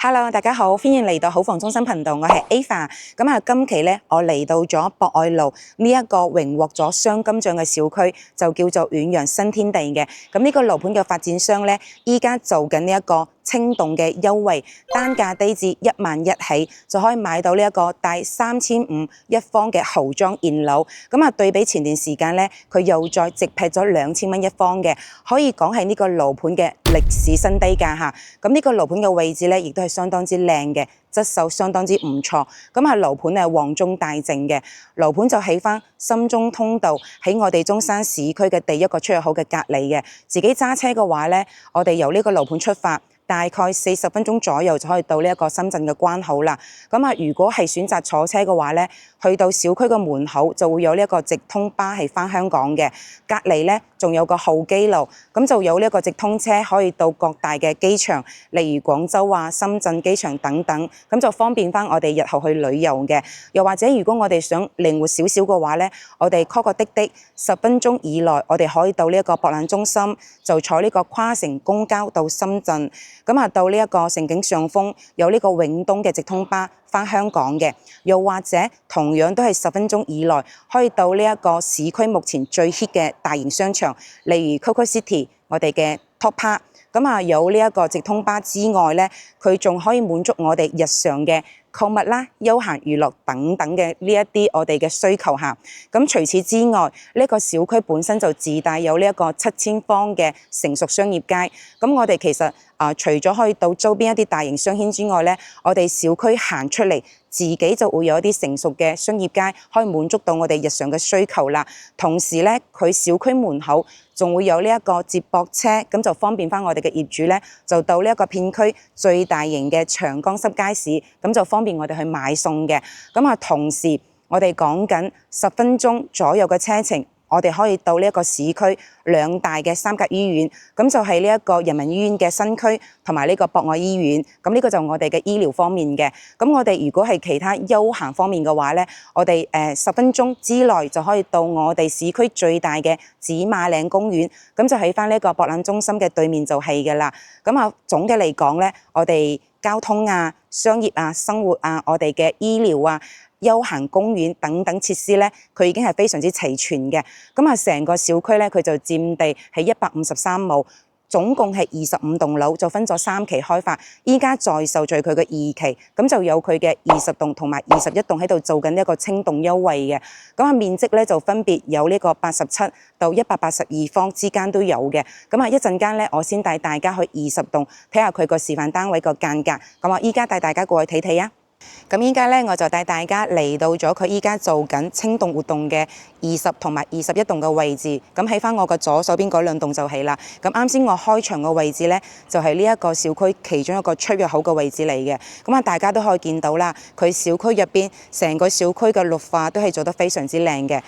Hello，大家好，歡迎嚟到好房中心頻道，我係 Ava。今期咧，我嚟到咗博愛路呢一個榮獲咗雙金獎嘅小區，就叫做遠洋新天地嘅。呢個樓盤嘅發展商咧，依家做緊呢一個清凍嘅優惠，單價低至11000起，就可以買到呢一個大3500一方嘅豪裝現樓。對比前段時間咧，佢又再直劈咗2000蚊一方嘅，可以講係呢個樓盤嘅歷史新低價嚇。呢個樓盤嘅位置咧，亦都係相當之靚嘅，質素相當之唔錯。樓盤係旺中帶靜嘅，樓盤就喺翻深中通道，喺我哋中山市區嘅第一個出入口嘅隔離嘅。自己揸車嘅話咧，我哋由呢個樓盤出發，大概40分鐘左右就可以到呢一個深圳嘅關口啦。如果係選擇坐車嘅話咧，去到小區嘅門口就會有呢一個直通巴係返香港嘅，隔離咧仲有個候機路，就有呢一個直通車可以到各大嘅機場，例如廣州啊、深圳機場等等，就方便返我哋日後去旅遊嘅。又或者如果我哋想靈活少少嘅話咧，我哋 call 個滴滴，10分鐘以內我哋可以到呢一個博覽中心，就坐呢個跨城公交到深圳。到呢一個盛景上風有呢個永東嘅直通巴返香港嘅，又或者同樣都係10分鐘以內可以到呢一個市區目前最 hit 嘅大型商場，例如 Coco City 我哋嘅 Top Park。有呢一個直通巴之外咧，佢仲可以滿足我哋日常嘅購物啦、休閒娛樂等等嘅呢一啲我哋嘅需求下。除此之外，呢個小區本身就自帶有呢一個7000方嘅成熟商業街。我哋其實除咗可以到周邊一啲大型商圈之外咧，我哋小區行出嚟，自己就會有一啲成熟嘅商業街，可以滿足到我哋日常嘅需求啦。同時咧，佢小區門口仲會有呢一個接駁車，咁就方便翻我哋嘅業主咧，就到呢一個片區最大型嘅長江濕街市，咁就方便我哋去買餸嘅。同時我哋講緊10分鐘左右嘅車程，我哋可以到呢一個市區2大嘅3甲醫院，咁就係呢一個人民醫院嘅新區同埋呢個博愛醫院。呢個就我哋嘅醫療方面嘅。我哋如果係其他休閒方面嘅話咧，我哋10分鐘之內就可以到我哋市區最大嘅紫馬嶺公園，咁就喺翻呢個博覽中心嘅對面就係㗎啦。總嘅嚟講咧，我哋交通啊、商業啊、生活啊、我哋嘅醫療啊、休閒公園等等設施咧，佢已經係非常之齊全嘅。成個小區咧，佢就佔地係153畝，總共係25棟樓，就分咗3期開發。依家在售佢嘅2期，咁就有佢嘅20棟同埋21棟喺度做緊一個清凍優惠嘅。面積咧就分別有呢個87到182方之間都有嘅。一陣間咧，我先帶大家去20棟睇下佢個示範單位個間隔。依家帶大家過去睇睇啊！依家咧，我就帶大家嚟到咗佢依家做緊清凍活動嘅20同埋21棟嘅位置。喺翻我個左手邊嗰2棟就係啦。啱先我開場嘅位置咧，就係呢一個小區其中一個出入口嘅位置嚟嘅。大家都可以見到啦，佢小區入邊成個小區嘅綠化都係做得非常之靚嘅。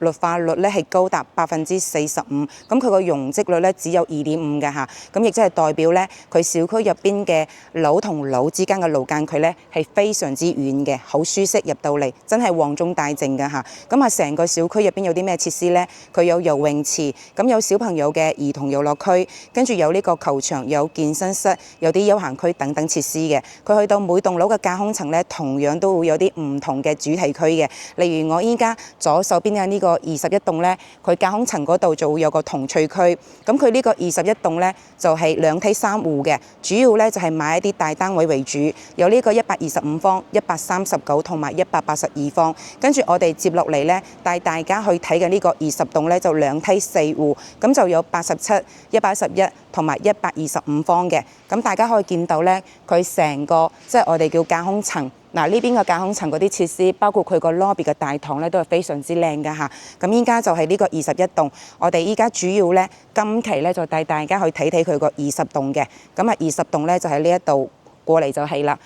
綠化率咧係高達45%。佢個容積率咧只有2.5嘅嚇。亦即係代表咧，佢小區入邊嘅樓同樓之間嘅路間距咧係非常之遠嘅，好舒適入到嚟，真係旺中帶靜㗎嚇。成個小區入邊有啲咩設施咧？佢有游泳池，有小朋友嘅兒童遊樂區，跟住有呢個球場，有健身室，有啲休閒區等等設施嘅。佢去到每棟樓嘅架空層咧，同樣都會有啲唔同嘅主題區嘅。例如我依家左手邊嘅呢個21棟咧，佢架空層嗰度就會有個童趣區。佢呢個21棟咧就係2梯3戶嘅，主要咧就係買一啲大單位為主，有呢個125方、139同埋182方。跟住我哋接落嚟咧，帶大家去睇嘅呢個20棟咧就2梯4戶，咁就有87、111同埋125方嘅。大家可以見到咧，佢成個即係我哋叫架空層。呢邊嘅架空層嗰啲設施，包括佢個 lobby 嘅大堂咧，都係非常之靚㗎嚇。依家就係呢個21棟，我哋依家主要咧今期咧就帶大家去睇睇佢個20棟嘅。20棟咧就喺呢一度過嚟就係啦。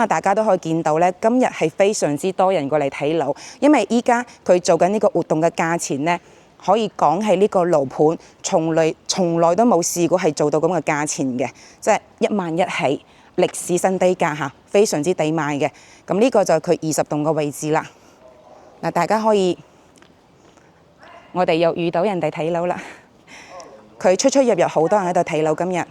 大家都可以見到咧，今日係非常之多人過嚟睇樓，因為依家佢做緊呢個活動嘅價錢咧，可以講係呢個樓盤從來都冇試過係做到咁嘅價錢嘅，即係11000起。歷史新低價嚇，非常之抵買嘅。呢個就係佢20棟嘅位置啦。大家可以，我哋又遇到人哋睇樓啦。佢出入好多人喺度睇樓今日。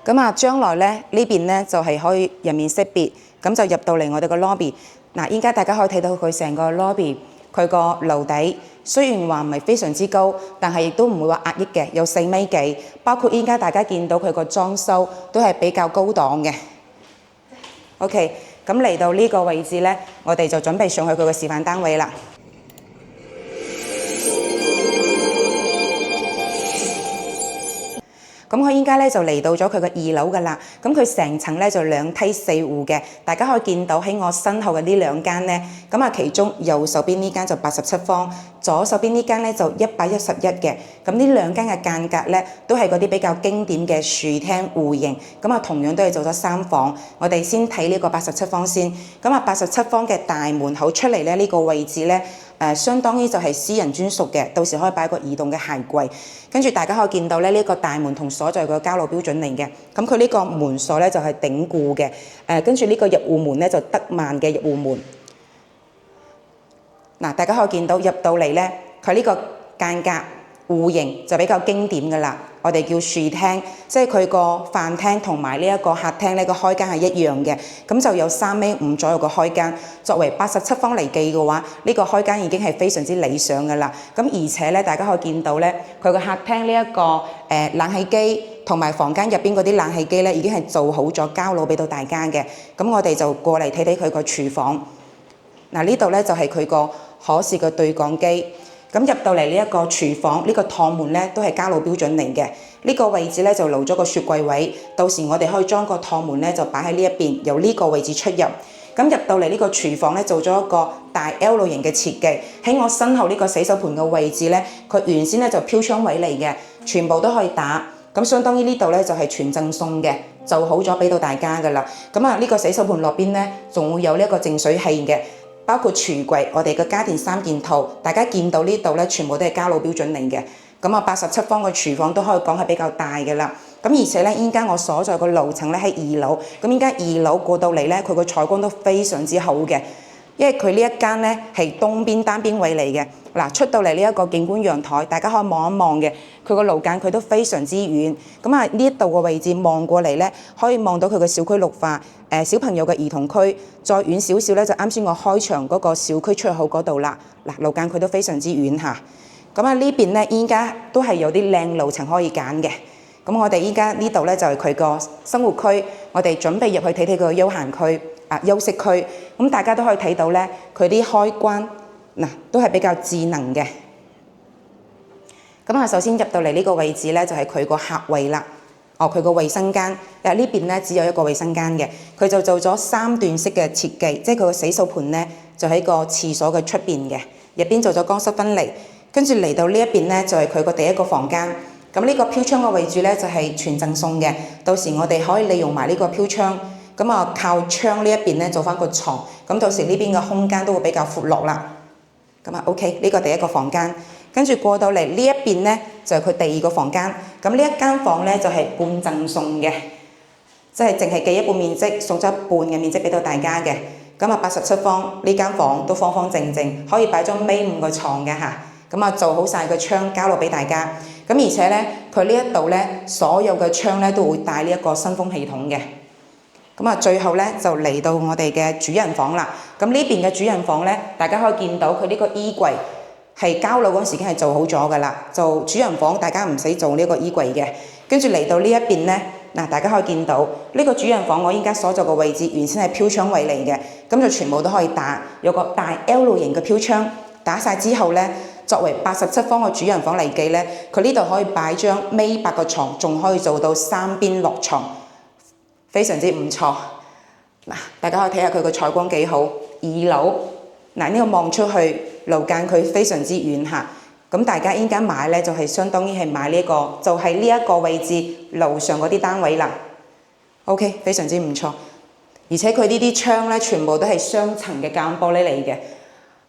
咁啊，將來咧呢邊咧就係可以人面識別，咁就入到嚟我哋個 lobby。嗱，依家大家可以睇到佢成個 lobby，佢個樓底雖然話唔係非常之高，但係亦都唔會話壓抑嘅，有4米幾。包括依家大家見到佢個裝修都係比較高檔嘅。OK， 咁嚟到呢個位置咧，我哋就準備上去佢個示範單位啦。咁佢依家咧就嚟到咗佢個2樓噶啦，咁佢成層咧就2梯4戶嘅，大家可以見到喺我身後嘅呢2間咧，咁啊其中右手邊呢間就87方，左手邊呢間咧就111嘅，咁呢2間嘅間隔咧都係嗰啲比較經典嘅樹廳戶型，咁啊同樣都係做咗3房，我哋先睇呢個87方先，咁啊87方嘅大門口出嚟咧呢個位置咧。相當於就係私人專屬嘅，到時可以擺個移動嘅鞋櫃。跟住大家可以見到咧，呢個大門同鎖就係個交路標準嚟嘅。咁佢呢個門鎖咧就係頂固嘅。跟住呢個入戶門咧就德曼嘅入戶門。嗱，大家可以見到入到嚟咧，佢呢個間隔戶型就比較經典㗎啦。我哋叫樹廳，即係佢個飯廳同埋呢一個客廳呢個開間係一樣嘅，咁就有3.5米左右嘅開間。作為87方嚟計嘅話，呢個開間已經係非常之理想㗎啦。咁而且咧，大家可以見到咧，佢個客廳呢一個冷氣機同埋房間入邊嗰啲冷氣機咧，已經係做好咗交路俾到大家嘅。咁我哋就過嚟睇睇佢個廚房。嗱，呢度咧就係佢個可視嘅對講機。咁入到嚟呢一個廚房，呢個趟門咧都係交路標準嚟嘅。呢個位置咧就留咗個雪櫃位，到時我哋可以將個趟門咧就擺喺呢一邊，由呢個位置出入。咁入到嚟呢個廚房咧做咗一個大 L 型嘅設計，喺我身後呢個洗手盤嘅位置咧，佢原先咧就飄窗位嚟嘅，全部都可以打。咁相當於呢度咧就係全贈送嘅，就好咗俾到大家㗎啦。咁啊呢個洗手盤落邊咧仲會有呢一個淨水器嘅。包括廚櫃，我哋嘅家電3件套，大家見到呢度咧，全部都係交路標準嚟嘅。咁啊，87方嘅廚房都可以講係比較大嘅啦。咁而且咧，依家我所在個樓層咧喺2樓，咁依家2樓過到嚟咧，佢個採光都非常之好嘅。因為佢呢一間咧係東邊單邊位嚟嘅。嗱，出到嚟呢一個景觀陽台，大家可以望一望嘅，佢個路間佢都非常之遠。咁啊，呢一度個位置望過嚟咧，可以望到佢嘅小區綠化，小朋友嘅兒童區，再遠少少咧就啱先我開場嗰個小區出口嗰度啦。嗱，路間佢都非常之遠嚇。咁啊呢邊咧依家都係有啲靚樓層可以揀嘅。咁我哋依家呢度咧就係佢個生活區，我哋準備入去睇睇佢個休閒區。休息區，咁大家都可以睇到咧，佢啲開關都係比較智能嘅。咁啊，首先入到嚟呢個位置咧，就係佢個客位啦。佢個衛生間，呢邊咧只有一個衛生間嘅，佢就做咗3段式嘅設計，即係佢個洗手盤咧就喺個廁所嘅出邊嘅，入邊做咗乾濕分離。跟住嚟到呢一邊咧，就係佢個第一個房間。咁呢個飄窗嘅位置咧就係全贈送嘅，到時我哋可以利用埋呢個飄窗。咁啊，靠窗呢一邊咧做翻個床，咁到時呢邊嘅空間都會比較闊落啦。咁啊 ，OK， 呢個第一個房間，跟住過到嚟呢一邊咧就係佢第二個房間。咁呢一間房咧就係半贈送嘅，即係淨係記一半面積，送咗一半嘅面積俾到大家嘅。咁啊，87方呢間房都方方正正，可以擺張尾5個床嘅嚇。咁啊，做好晒個窗交落俾大家。咁而且咧，佢呢一度咧所有嘅窗咧都會帶呢一個新風系統嘅。咁啊，最後咧就嚟到我哋嘅主人房啦。咁呢邊嘅主人房咧，大家可以見到佢呢個衣櫃係交樓嗰時已經係做好咗噶啦。做主人房大家唔使做呢個衣櫃嘅。跟住嚟到呢一邊咧，大家可以見到呢個主人房我依家所在嘅位置原先係飄窗位嚟嘅，咁就全部都可以打，有個大 L 型嘅飄窗。打晒之後咧，作為87方嘅主人房嚟計咧，佢呢度可以擺張尾8個床，仲可以做到3邊落床。非常之唔錯，大家可以睇下佢個採光幾好。2樓，呢個望出去路間佢非常之遠嚇。咁大家依家買咧就係相當於係買呢個，就係呢一個位置樓上嗰啲單位啦。OK， 非常之唔錯。而且佢呢啲窗咧全部都係雙層嘅隔音玻璃嚟嘅，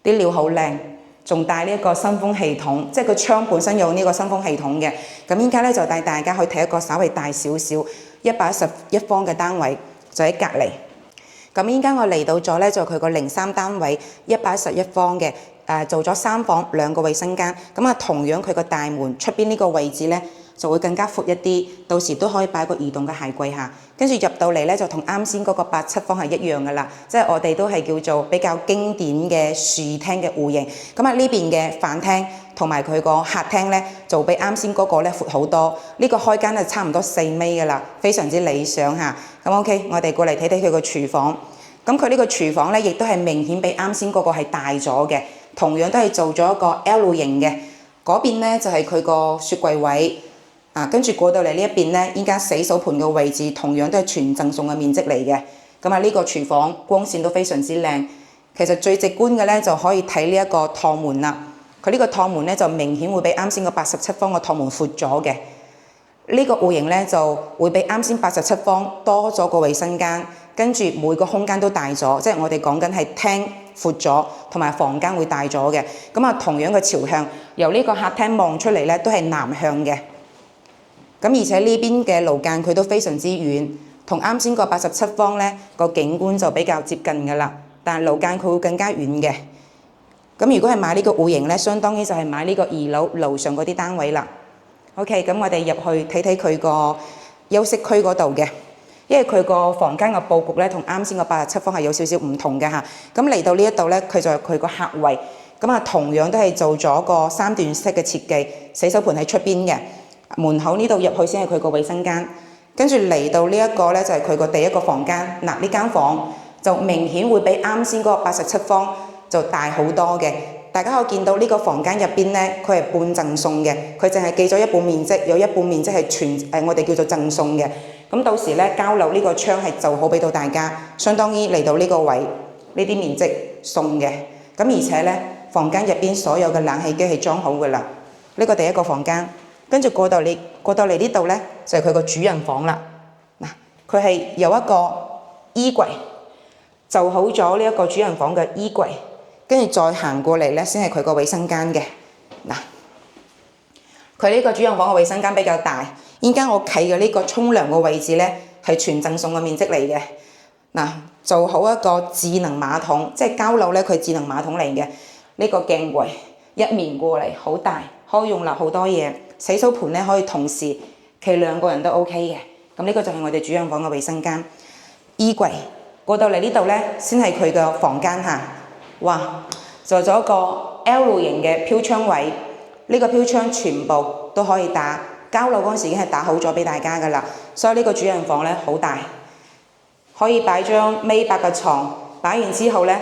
啲料好靚，仲帶呢一個新風系統，即係個窗本身有呢個新風系統嘅。咁依家咧就帶大家去睇一個稍微大少少111方嘅單位，就喺隔離。咁依家我嚟到咗咧，就佢個03單位111方嘅，做咗3房2個衛生間。咁啊，同樣佢個大門出邊呢個位置咧，就會更加闊一啲，到時都可以擺個移動嘅鞋櫃下。跟住入到嚟咧，就同啱先嗰個87方係一樣噶啦，即係我哋都係叫做比較經典嘅樹廳嘅戶型。咁啊呢邊嘅飯廳同埋佢個客廳咧，就比啱先嗰個咧闊好多。呢個開間係差唔多4米噶啦，非常之理想嚇。咁 OK， 我哋過嚟睇睇佢個廚房。咁佢呢個廚房咧，亦都係明顯比啱先嗰個係大咗嘅，同樣都係做咗一個 L 型嘅。嗰邊咧就係佢個雪櫃位。跟住過到嚟呢一邊咧，依家洗手盤嘅位置同樣都係全贈送嘅面積嚟嘅。咁啊，呢個廚房光線都非常之靚。其實最直觀嘅咧就可以睇呢一個趟門啦。佢呢個趟門咧就明顯會比啱先個87方嘅趟門闊咗嘅。呢個戶型咧就會比啱先87方多咗個衛生間，跟住每個空間都大咗，即係我哋講緊係廳闊咗，同埋房間會大咗嘅。咁啊，同樣嘅朝向，由呢個客廳望出嚟咧都係南向嘅。咁而且呢邊嘅爐間佢都非常之遠，同啱先個87方咧個景觀就比較接近㗎啦。但係爐間佢會更加遠嘅。咁如果係買呢個戶型咧，相當於就係買呢個2樓樓上嗰啲單位啦。OK， 咁我哋入去睇睇佢個休息區嗰度嘅，因為佢個房間嘅佈局咧同啱先個87方係有少少唔同嘅嚇。咁嚟到呢一度咧，佢就係佢個客位。咁啊，同樣都係做咗個3段式嘅設計，洗手盤喺出邊嘅。門口呢度入去先係佢個衛生間，跟住嚟到呢一個咧就係佢個第一個房間。嗱，呢間房就明顯會比啱先嗰個87方就大好多嘅。大家可以見到呢個房間入邊咧，佢係半贈送嘅，佢淨係記咗一半面積，有一半面積係全我哋叫做贈送嘅。咁到時咧交樓呢個窗係就好俾到大家，相當於嚟到呢個位呢啲面積送嘅。咁而且咧房間入邊所有嘅冷氣機係裝好㗎啦。呢個第一個房間。跟住過到嚟呢度咧，就係佢個主人房啦。嗱，佢係有一個衣櫃，就好咗呢一個主人房嘅衣櫃。跟住再行過嚟咧，先係佢個衛生間嘅。嗱，佢呢個主人房嘅衛生間比較大。依家我企嘅呢個沖涼嘅位置咧，係全贈送嘅面積嚟嘅。嗱，做好一個智能馬桶，即係交樓咧，佢智能馬桶嚟嘅。呢個鏡櫃一面過嚟，好大，可以容納好多嘢。洗手盤咧可以同時企2個人都 OK 嘅。咁呢個就係我哋主人房嘅衛生間。衣櫃過到嚟呢度咧，先係佢嘅房間嚇。哇，做咗一個 L 型嘅飄窗位。呢個飄窗全部都可以打，交樓嗰陣時已經係打好咗俾大家㗎啦。所以呢個主人房咧好大，可以擺張米8嘅床。擺完之後咧，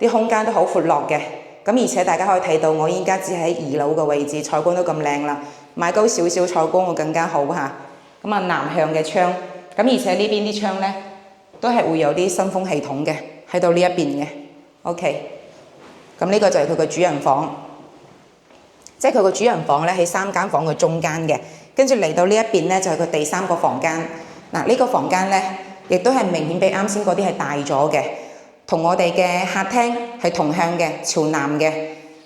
啲空間都好闊落嘅。咁而且大家可以睇到，我依家只喺2樓嘅位置，採光都咁靚啦。買高少少採光會更加好嚇。咁啊，南向嘅窗，咁而且呢邊啲窗咧都係會有啲新風系統嘅喺到呢一邊嘅。OK， 咁呢個就係佢個主人房，即係佢個主人房咧喺3間房嘅中間嘅。跟住嚟到呢一邊咧就係佢第3個房間。嗱，呢個房間咧亦都係明顯比啱先嗰啲係大咗嘅，同我哋嘅客廳係同向嘅，朝南嘅，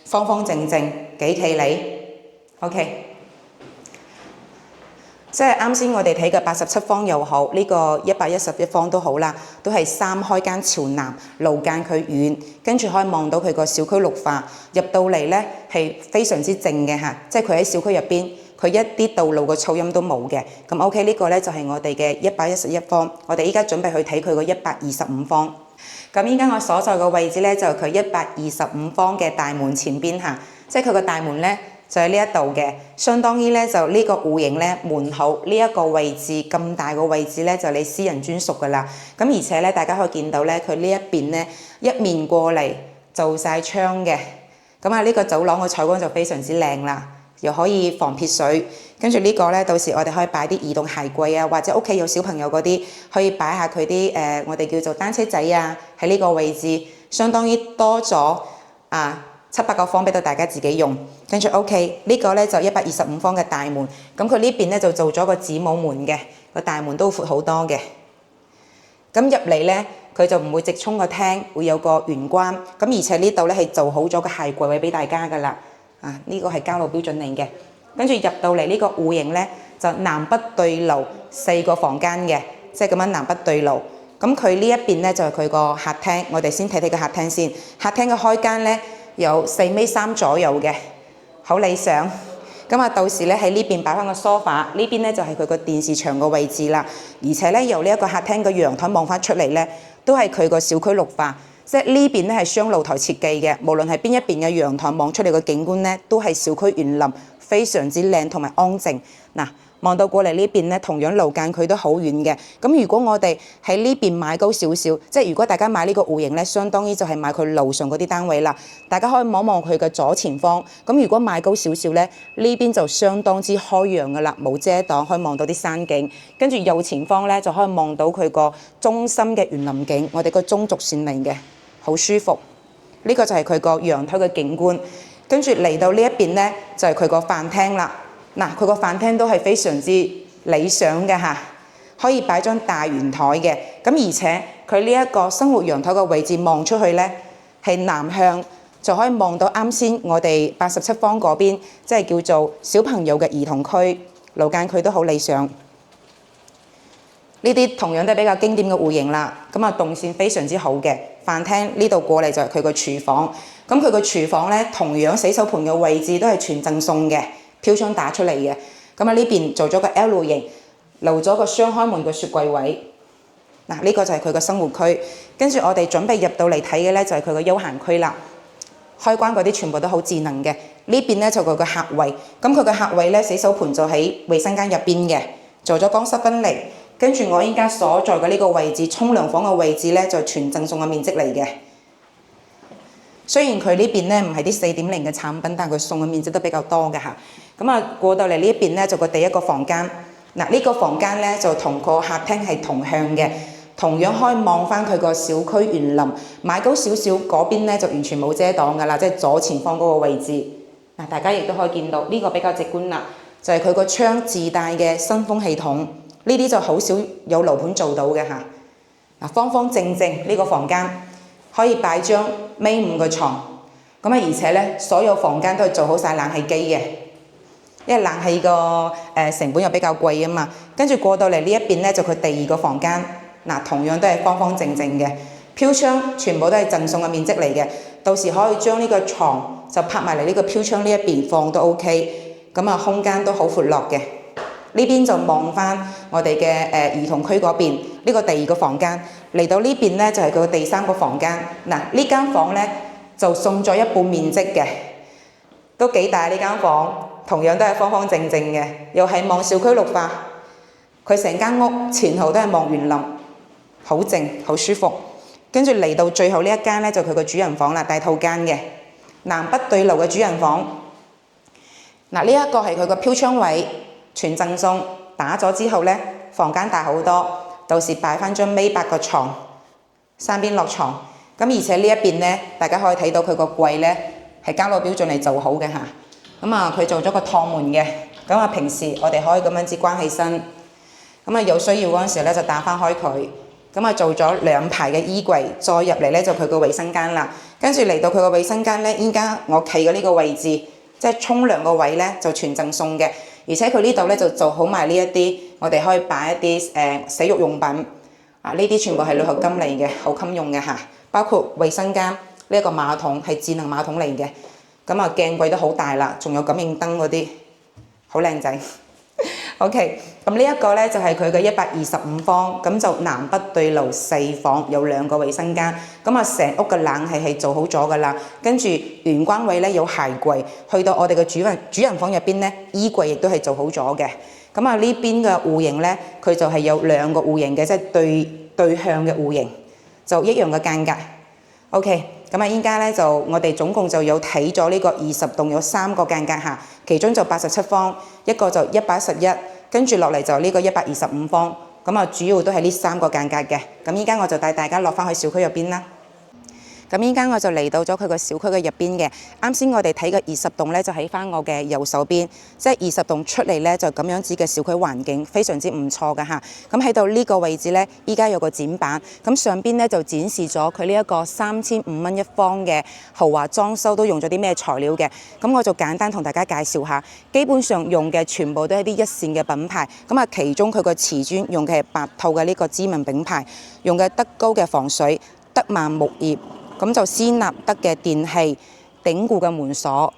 方方正正幾企理。OK。即係啱先我哋睇嘅87方又好，呢個111方都好啦，都係3開間朝南，路間佢遠，跟住可以望到佢個小區綠化。入到嚟咧係非常之靜嘅嚇，即係佢喺小區入邊，佢一啲道路嘅噪音都冇嘅。咁 OK， 呢個咧就係我哋嘅111方。我哋依家準備去睇佢個125方。咁依家我所在嘅位置咧就係佢125方嘅大門前邊嚇，即係佢個大門咧。就喺呢一度嘅，相當於咧就呢個戶型咧門口呢一個位置咁大個位置咧就你私人專屬噶啦。咁而且咧大家可以見到咧佢呢一邊咧一面過嚟做晒窗嘅。咁啊呢個走廊嘅採光就非常之靚啦，又可以防撇水。跟住呢個咧到時我哋可以擺啲移動鞋櫃啊，或者屋企有小朋友嗰啲可以擺下佢啲我哋叫做單車仔啊，喺呢個位置，相當於多咗7-8個方俾到大家自己用。跟住 OK， 呢個咧就125方嘅大門。咁佢呢邊咧就做咗個子母門嘅，個大門都闊好多嘅。咁入嚟咧佢就唔會直衝個廳，會有個玄關。咁而且呢度咧係做好咗個鞋櫃位俾大家噶啦。呢個係交樓標準嚟嘅。跟住入到嚟呢個戶型咧就南北對流4個房間嘅，即係咁樣南北對流。咁佢呢一邊咧就係佢個客廳。我哋先睇睇個客廳先。客廳嘅開間咧有4.3米左右嘅，好理想。咁啊，到時咧喺呢邊擺翻個梳化，呢邊咧就係佢個電視牆個位置啦。而且咧由呢一個客廳嘅陽台望翻出嚟咧，都係佢個小區綠化，即係呢邊咧係雙露台設計嘅，無論係邊一邊嘅陽台望出嚟嘅景觀咧，都係小區園林，非常之靚同埋安靜。嗱，望到過嚟呢邊咧，同樣路間距都好遠嘅。咁如果我哋喺呢邊買高少少，即係如果大家買呢個戶型咧，相當於就係買佢樓上嗰啲單位啦。大家可以望望佢嘅左前方。咁如果買高少少咧，呢邊就相當之開揚噶啦，冇遮擋，可以望到啲山景。跟住右前方咧，就可以望到佢個中心嘅園林景，我哋個中軸線嚟嘅，好舒服。呢個就係佢個陽台嘅景觀。跟住嚟到呢一邊咧，就係佢個飯廳啦。嗱，佢個飯廳都係非常之理想嘅嚇，可以擺張大圓台嘅。咁而且佢呢一個生活陽台嘅位置望出去咧係南向，就可以望到啱先我哋87方嗰邊，即係叫做小朋友嘅兒童區，路間距都好理想。呢啲同樣都係比較經典嘅戶型啦。咁啊，動線非常之好嘅。飯廳呢度過嚟就係佢個廚房。咁佢個廚房咧，同樣洗手盤嘅位置都係全贈送嘅。飄窗打出嚟嘅，咁啊呢邊做咗個 L 型，留咗個雙開門嘅雪櫃位。嗱，呢個就係佢個生活區。跟住我哋準備入到嚟睇嘅咧，就係佢個休閒區啦。開關嗰啲全部都好智能嘅。呢邊咧就佢個客位，咁佢個客位咧洗手盤就喺衛生間入邊嘅，做咗乾濕分離。跟住我依家所在嘅呢個位置，沖涼房嘅位置咧就全贈送嘅面積嚟嘅。雖然佢呢邊咧唔係啲4.0嘅產品，但係佢送嘅面積都比較多嘅嚇。咁啊過到嚟呢一邊咧就個第一個房間。嗱，呢個房間咧就同個客廳係同向嘅，同樣可以望翻佢個小區園林。買高少少嗰邊咧就完全冇遮擋㗎啦，即係左前方嗰個位置。嗱，大家亦都可以見到呢個比較直觀啦，就係佢個窗自帶嘅新風系統。呢啲就好少有樓盤做到嘅嚇。嗱，方方正正呢個房間。可以擺張尾5嘅床，咁啊而且咧所有房間都係做好晒冷氣機嘅，因為冷氣個成本又比較貴啊嘛。跟住過到嚟呢一邊咧就佢第二個房間，嗱同樣都係方方正正嘅，飄窗全部都係贈送嘅面積嚟嘅。到時可以將呢個床就拍埋嚟呢個飄窗呢一邊放都 OK， 咁啊空間都好闊落嘅。呢邊就望翻我哋嘅兒童區嗰邊，呢個第二個房間。嚟到呢邊咧就係佢第3個房間。嗱，呢間房咧就送咗一半面積嘅，都幾大呢間房，同樣都係方方正正嘅，又係望小區綠化。佢成間屋前後都係望園林，好靜好舒服。跟住嚟到最後呢一間咧就佢個主人房啦，大套間嘅，南北對流嘅主人房。嗱，呢一個係佢個飄窗位，全贈送。打咗之後咧，房間大好多。到時擺翻張尾8個床，三邊落床。咁而且呢一邊咧，大家可以睇到佢個櫃咧係交樓標準嚟做好嘅嚇。咁啊，佢做咗個趟門嘅。咁啊，平時我哋可以咁樣子關起身。咁啊，有需要嗰陣時咧就打翻開佢。咁啊，做咗2排嘅衣櫃，再入嚟咧就佢個衛生間啦。跟住嚟到佢個衛生間咧，依家我企嘅呢個位置，即係沖涼個位咧就全贈送嘅。而且佢呢度咧就做好埋呢一啲，我哋可以擺一啲洗浴用品啊，呢啲全部係鋁合金嚟嘅，好襟用嘅嚇。包括衛生間呢一個馬桶係智能馬桶嚟嘅，咁啊鏡櫃都好大啦，仲有感應燈嗰啲，好靚仔。OK， 咁呢一個咧就係佢嘅125方，咁就南北對流4房，有2個衛生間。咁啊，成屋嘅冷氣係做好咗噶啦。跟住玄關位咧有鞋櫃，去到我哋嘅主人房入邊咧，衣櫃亦都係做好咗嘅。咁啊，呢邊嘅戶型咧，佢就係有2個戶型嘅，即係對向嘅戶型，就一樣嘅間隔。OK， 咁啊，依家咧就我哋總共就有睇咗呢個20棟有3個間隔下，其中就87方，一個就111，跟住落嚟就呢個125方，咁啊主要都係呢3個間隔嘅。咁依家我就帶大家落翻去小區入邊啦。咁依家我就嚟到咗佢個小區嘅入邊嘅。啱先我哋睇嘅20棟咧，就喺翻我嘅右手邊，即係20棟出嚟咧就咁樣子嘅小區環境非常之唔錯㗎嚇。咁喺到呢個位置咧，依家有個展板，咁上邊咧就展示咗佢呢一個3500蚊一方嘅豪華裝修都用咗啲咩材料嘅。咁我就簡單同大家介紹下，基本上用嘅全部都係啲一線嘅品牌。咁啊，其中佢個瓷磚用嘅係白兔嘅呢個知名品牌，用嘅德高嘅防水，德曼木業。咁就鮮納德嘅電器，鼎固嘅門鎖，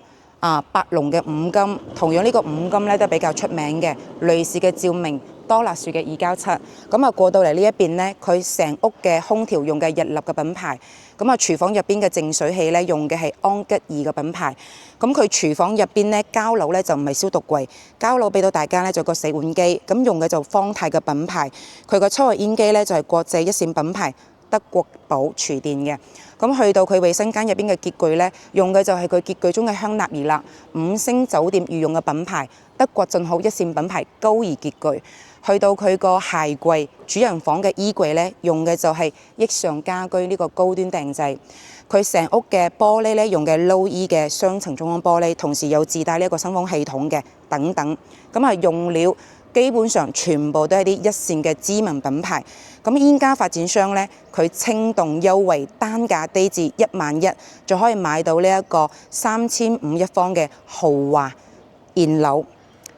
白龍嘅五金，同樣呢個五金咧都比較出名嘅，雷士嘅照明。多勒樹嘅297，咁過到嚟呢一邊呢，佢成屋嘅空調用嘅日立嘅品牌，咁廚房入邊嘅淨水器咧用嘅係安吉爾嘅品牌，咁佢廚房入邊咧膠爐咧就唔係消毒櫃，膠爐俾到大家咧就個洗碗機，咁用嘅就方太嘅品牌，佢個抽油煙機咧就係國際一線品牌德國寶廚電嘅，咁去到佢衛生間入邊嘅潔具咧，用嘅就係佢潔具中嘅香奈兒啦，5星酒店御用嘅品牌，德國進口一線品牌高爾潔具。去到佢個鞋櫃、主人房嘅衣櫃咧，用嘅就係益上家居呢個高端定製。佢成屋嘅玻璃咧，用嘅 Low-E 嘅雙層中央玻璃，同時有自帶呢一個新風系統嘅等等。咁用料基本上全部都係啲一線嘅知名品牌。咁現家發展商咧，佢清動優惠，單價低至11000，就可以買到呢一個3500一方嘅豪華現樓。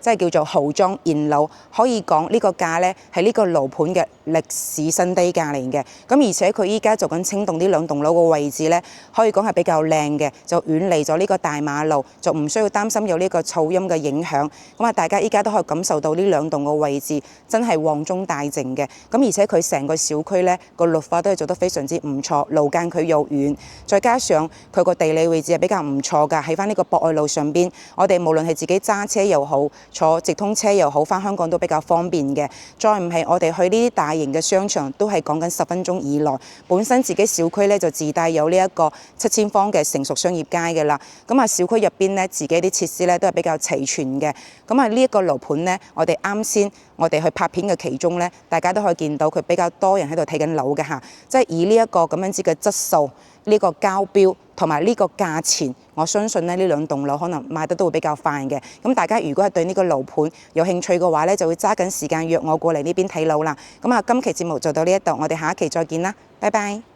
即係叫做豪裝現樓，可以講呢個價呢係呢個樓盤嘅歷史新低價嚟嘅。咁而且佢依家做緊清動呢兩棟樓嘅位置呢，可以講係比較靚嘅，就遠離咗呢個大馬路，就唔需要擔心有呢個噪音嘅影響。咁大家依家都可以感受到呢兩棟嘅位置真係旺中帶靜嘅。咁而且佢成個小區呢個綠化都係做得非常之唔錯，路間距又遠，再加上佢個地理位置係比較唔錯㗎，喺翻呢個博愛路上邊，我哋無論係自己揸車又好，坐直通車又好，返香港都比較方便嘅。再唔係我哋去呢啲大型嘅商場，都係講緊10分鐘以內。本身自己小區咧就自帶有呢一個7000方嘅成熟商業街嘅啦。咁小區入邊咧自己啲設施咧都係比較齊全嘅。咁呢一個樓盤咧，我哋啱先我哋去拍片嘅其中咧，大家都可以見到佢比較多人喺度睇緊樓嘅嚇，即係以呢一個咁樣子嘅質素。呢個交標同埋呢個價錢，我相信呢兩棟樓可能賣得都會比較快嘅。咁大家如果係對呢個樓盤有興趣嘅話呢，就會揸緊時間約我過嚟呢邊睇樓啦。咁今期節目就到呢一度，我哋下一期再見啦，拜拜。